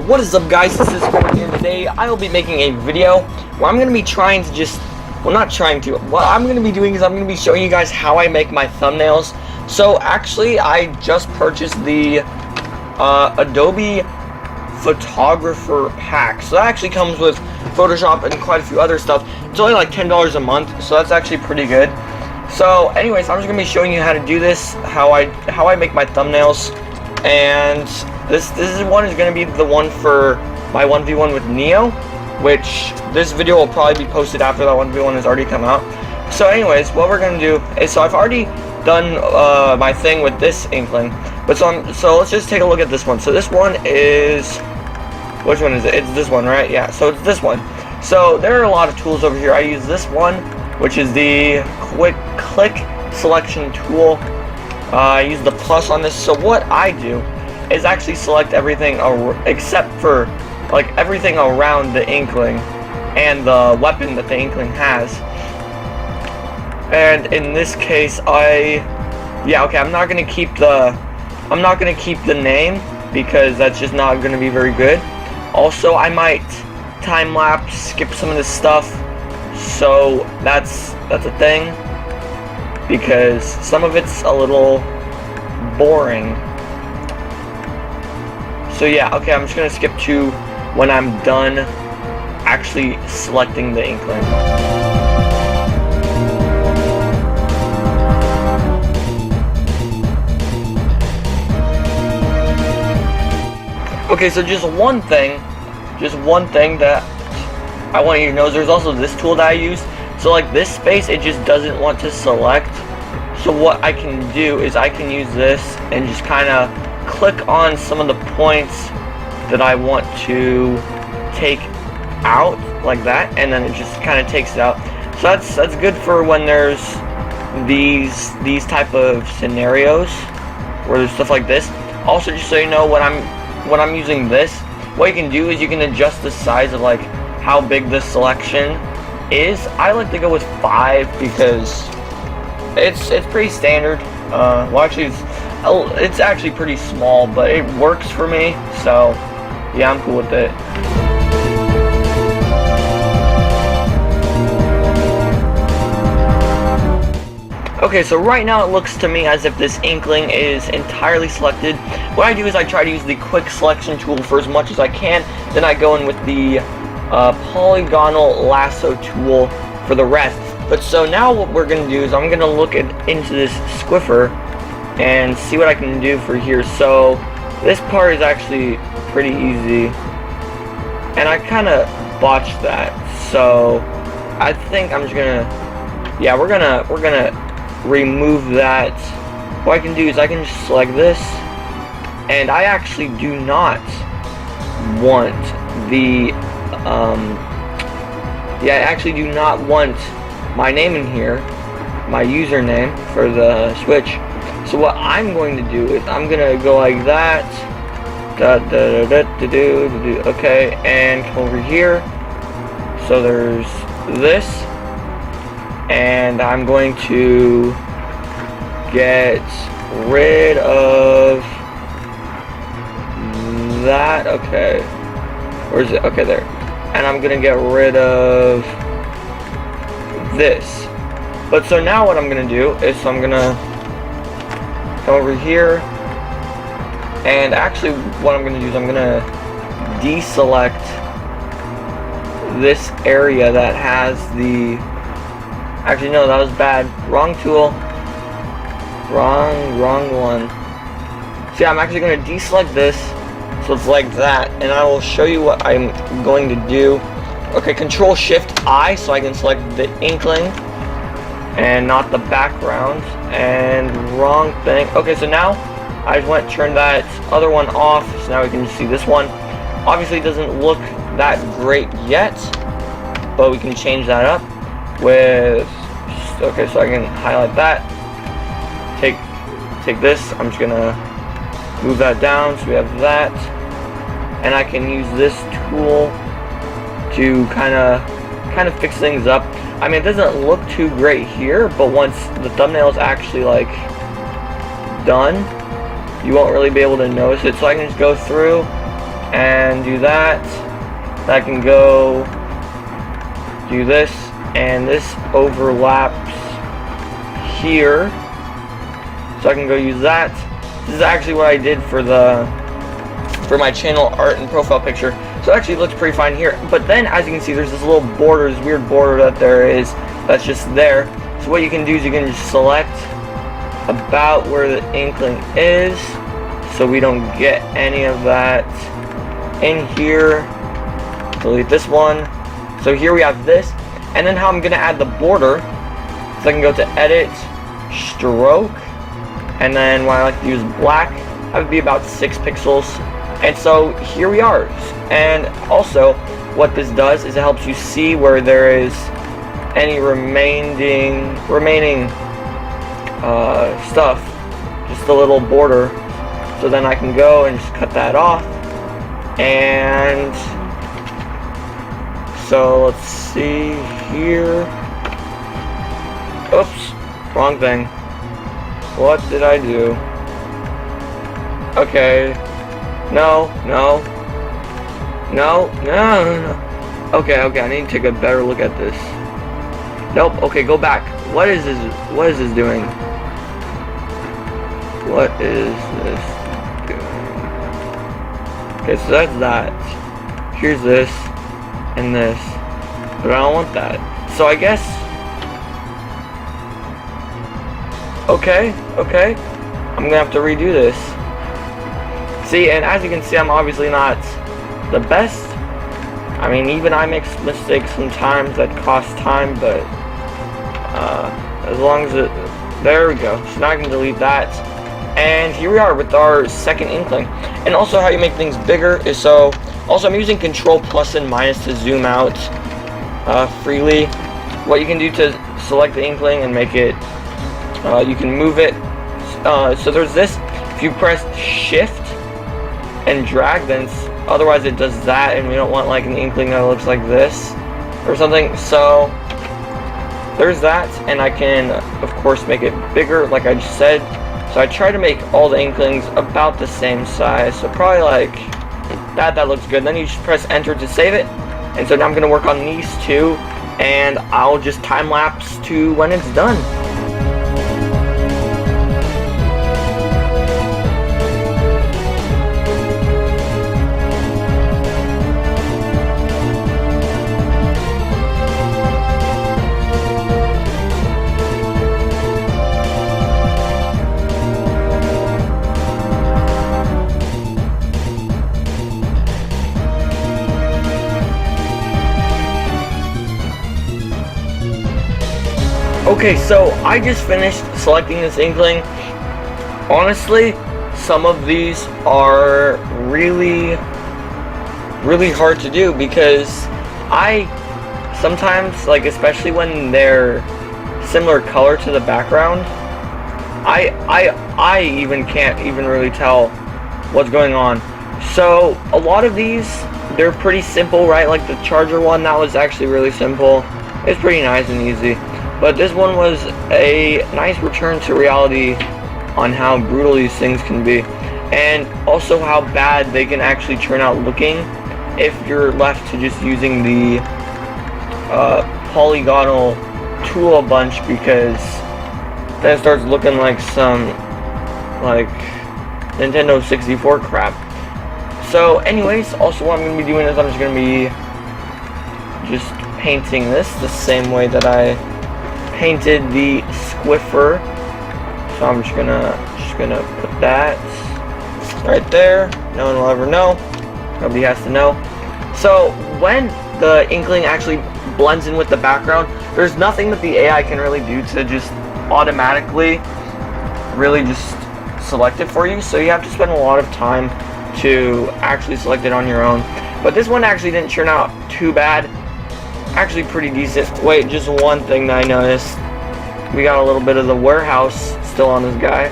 What is up, guys? This is Squirrel here. Today I will be making a video where I'm going to be trying to what I'm going to be doing is I'm going to be showing you guys how I make my thumbnails. So actually I just purchased the Adobe Photographer pack. So that actually comes with Photoshop and quite a few other stuff. It's only like $10 a month, so that's actually pretty good. So anyways, I'm just going to be showing you how to do this, how I make my thumbnails. And this one is going to be the one for my 1v1 with Neo, which this video will probably be posted after that 1v1 has already come out. So anyways, what we're going to do is, so I've already done my thing with this Inkling, but so let's just take a look at this one. So this one is, which one is it? It's this one, right? Yeah, so it's this one. So there are a lot of tools over here. I use this one, which is the quick click selection tool. I use the plus on this. So what I do is actually select everything except for like everything around the Inkling and the weapon that the Inkling has. And in this case, I'm not gonna keep the name because that's just not gonna be very good. Also, I might time lapse, skip some of this stuff. So that's a thing, because some of it's a little boring. So yeah, okay, I'm just gonna skip to when I'm done actually selecting the Inkling. Okay, so just one thing that I want you to know is there's also this tool that I use. So like this space, it just doesn't want to select. So what I can do is I can use this and just kind of click on some of the points that I want to take out like that, and then it just kind of takes it out. So that's good for when there's these type of scenarios where there's stuff like this. Also, just so you know, when I'm using this, what you can do is you can adjust the size of like how big the selection is. I like to go with 5 because it's pretty standard. Well, actually it's actually pretty small, but it works for me, so yeah, I'm cool with it. Okay, so right now it looks to me as if this Inkling is entirely selected. What I do is I try to use the quick selection tool for as much as I can, then I go in with the polygonal lasso tool for the rest. But so now what we're going to do is I'm going to look into this squiffer and see what I can do for here. So this part is actually pretty easy, and I kind of botched that. So I think I'm just gonna, yeah, we're gonna remove that. What I can do is I can just select this, and I actually do not want the I actually do not want my name in here, my username for the Switch. So what I'm going to do is I'm gonna go like that, okay, and come over here. So there's this, and I'm going to get rid of that. Okay, where is it? Okay, there. And I'm gonna get rid of this. But so now what I'm gonna do is I'm gonna come over here, and actually what I'm gonna do is I'm gonna deselect this area that has the, actually no, that was bad, wrong tool, wrong one. So yeah, I'm actually gonna deselect this so it's like that, and I will show you what I'm going to do. Okay, Control Shift I, so I can select the Inkling and not the background, and wrong thing. Okay, so now I just turned that other one off, so now we can see this one. Obviously it doesn't look that great yet, but we can change that up with, okay, so I can highlight that, take this, I'm just gonna move that down so we have that, and I can use this tool to kind of fix things up. I mean, it doesn't look too great here, but once the thumbnail is actually like done, you won't really be able to notice it. So I can just go through and do that. That can go do this, and this overlaps here, so I can go use that. This is actually what I did for my channel art and profile picture, so it actually looks pretty fine here. But then, as you can see, there's this little border, this weird border that's just there. So what you can do is you can just select about where the inkling is, so we don't get any of that in here. Delete this one. So here we have this, and then how I'm gonna add the border. So I can go to edit, stroke, and then what I like to use black. That would be about 6 pixels. And so here we are. And also what this does is it helps you see where there is any remaining stuff, just a little border. So then I can go and just cut that off. And so let's see here. Oops, wrong thing. What did I do? Okay. No. Okay, I need to take a better look at this. Nope, okay, go back. What is this doing? What is this doing? Okay, so that's that. Here's this, and this. But I don't want that. So I guess... Okay. I'm gonna have to redo this. See, and as you can see, I'm obviously not the best. I mean, even I make mistakes sometimes that cost time, but as long as it... There we go. So now I can delete that. And here we are with our second inkling. And also how you make things bigger is so... Also, I'm using Control plus and minus to zoom out freely. What you can do to select the inkling and make it... you can move it. So there's this. If you press Shift and drag, then otherwise it does that, and we don't want like an inkling that looks like this or something. So there's that, and I can of course make it bigger like I just said. So I try to make all the inklings about the same size, so probably like that looks good. Then you just press enter to save it. And so now I'm going to work on these two, and I'll just time lapse to when it's done. Okay, so I just finished selecting this inkling. Honestly, some of these are really hard to do because I sometimes, like especially when they're similar color to the background, I even can't even really tell what's going on. So a lot of these, they're pretty simple, right? Like the charger one, that was actually really simple. It's pretty nice and easy. But this one was a nice return to reality on how brutal these things can be, and also how bad they can actually turn out looking if you're left to just using the polygonal tool a bunch, because then it starts looking like some like Nintendo 64 crap. So anyways, also what I'm going to be doing is I'm just going to be just painting this the same way that I painted the squiffer. So I'm just gonna put that right there. No one will ever know. Nobody has to know. So when the inkling actually blends in with the background, there's nothing that the AI can really do to just automatically really just select it for you. So you have to spend a lot of time to actually select it on your own. But this one actually didn't turn out too bad. Actually pretty decent. Wait, just one thing that I noticed. We got a little bit of the warehouse still on this guy.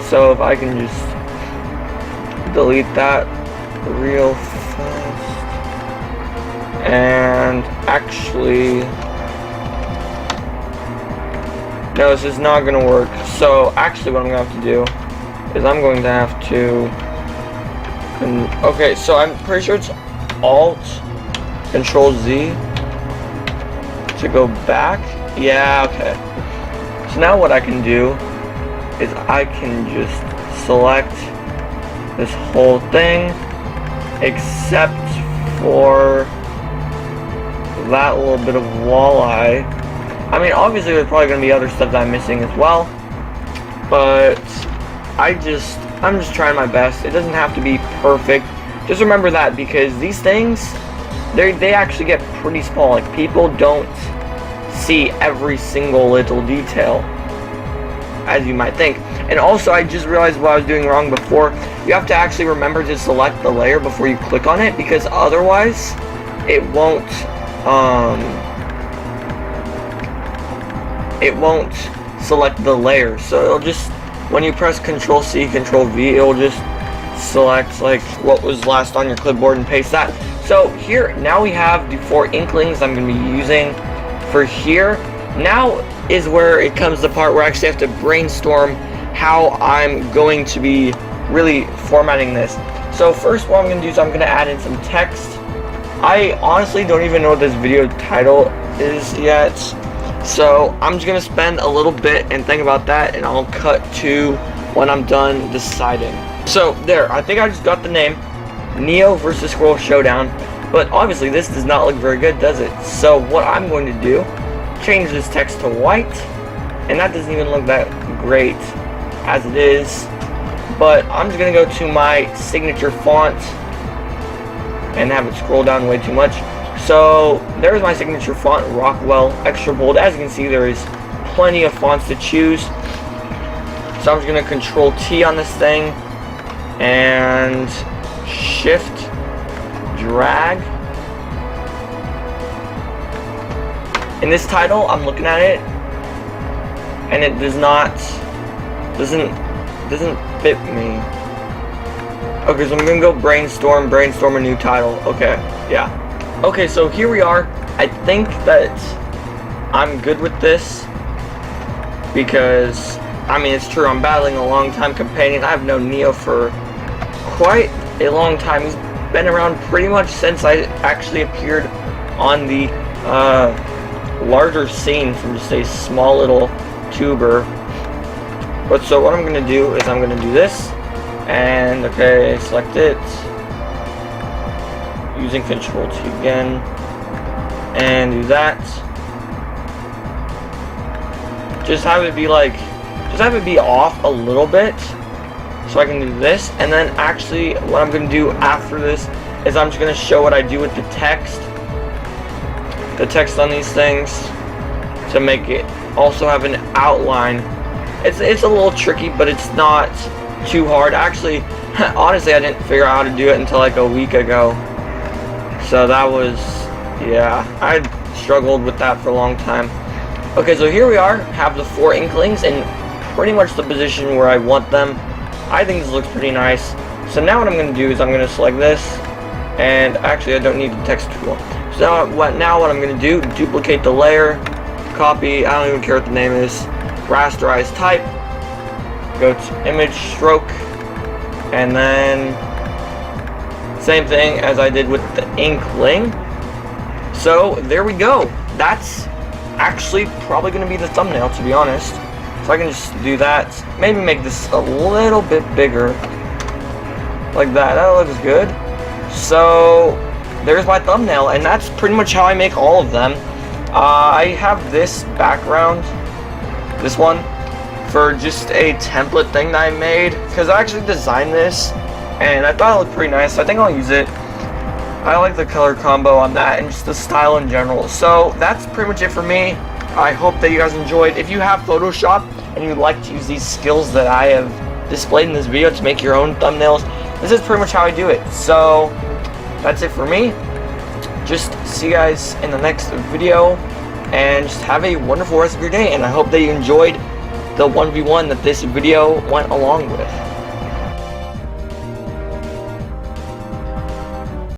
So if I can just delete that real fast. And actually, no, this is not going to work. So actually what I'm going to have to do is I'm going to have to Okay, so I'm pretty sure it's Alt Control Z to go back. Yeah, okay. So now what I can do is I can just select this whole thing except for that little bit of walleye. I mean, obviously there's probably going to be other stuff that I'm missing as well, but I'm just trying my best. It doesn't have to be perfect. Just remember that, because these things, they actually get pretty small. Like, people don't see every single little detail as you might think. And also, I just realized what I was doing wrong before. You have to actually remember to select the layer before you click on it, because otherwise it won't select the layer. So it'll just, when you press Control C, Control V, it'll just select like what was last on your clipboard and paste that. So here, now we have the 4 inklings I'm going to be using for here. Now is where it comes the part where I actually have to brainstorm how I'm going to be really formatting this. So first, what I'm going to do is I'm going to add in some text. I honestly don't even know what this video title is yet, so I'm just going to spend a little bit and think about that, and I'll cut to when I'm done deciding. So there, I think I just got the name, Neo versus Squirrel Showdown, but obviously this does not look very good, does it? So what I'm going to do, change this text to white, and that doesn't even look that great as it is, but I'm just going to go to my signature font and have it scroll down way too much. So there's my signature font, Rockwell, extra bold. As you can see, there is plenty of fonts to choose. So I'm just going to Control T on this thing and Shift drag. In this title, I'm looking at it and it doesn't fit me. Okay, so I'm gonna go brainstorm a new title. Okay, yeah. Okay, so here we are. I think that I'm good with this because, I mean, it's true, I'm battling a long time companion. I've known Neo for quite a long time. He's been around pretty much since I actually appeared on the larger scene from just a small little tuber. But so what I'm gonna do is I'm gonna do this, and okay, select it using Control T again, and do that. Just have it be like, just have it be off a little bit, so I can do this. And then actually, what I'm gonna do after this is I'm just gonna show what I do with the text on these things to make it also have an outline. It's a little tricky, but it's not too hard. Actually, honestly, I didn't figure out how to do it until like a week ago. So that was, yeah, I struggled with that for a long time. Okay, so here we are, have the 4 inklings in pretty much the position where I want them. I think this looks pretty nice. So now what I'm going to do is I'm going to select this, and actually I don't need the text tool. So now what I'm going to do, duplicate the layer, copy, I don't even care what the name is, rasterize type, go to image stroke, and then same thing as I did with the inkling. So there we go. That's actually probably going to be the thumbnail, to be honest. So I can just do that, maybe make this a little bit bigger, like that. That looks good. So there's my thumbnail, and that's pretty much how I make all of them. I have this background, this one, for just a template thing that I made, because I actually designed this and I thought it looked pretty nice, so I think I'll use it. I like the color combo on that and just the style in general. So that's pretty much it for me. I hope that you guys enjoyed. If you have Photoshop and you'd like to use these skills that I have displayed in this video to make your own thumbnails, this is pretty much how I do it. So that's it for me. Just see you guys in the next video, and just have a wonderful rest of your day, and I hope that you enjoyed the 1v1 that this video went along with.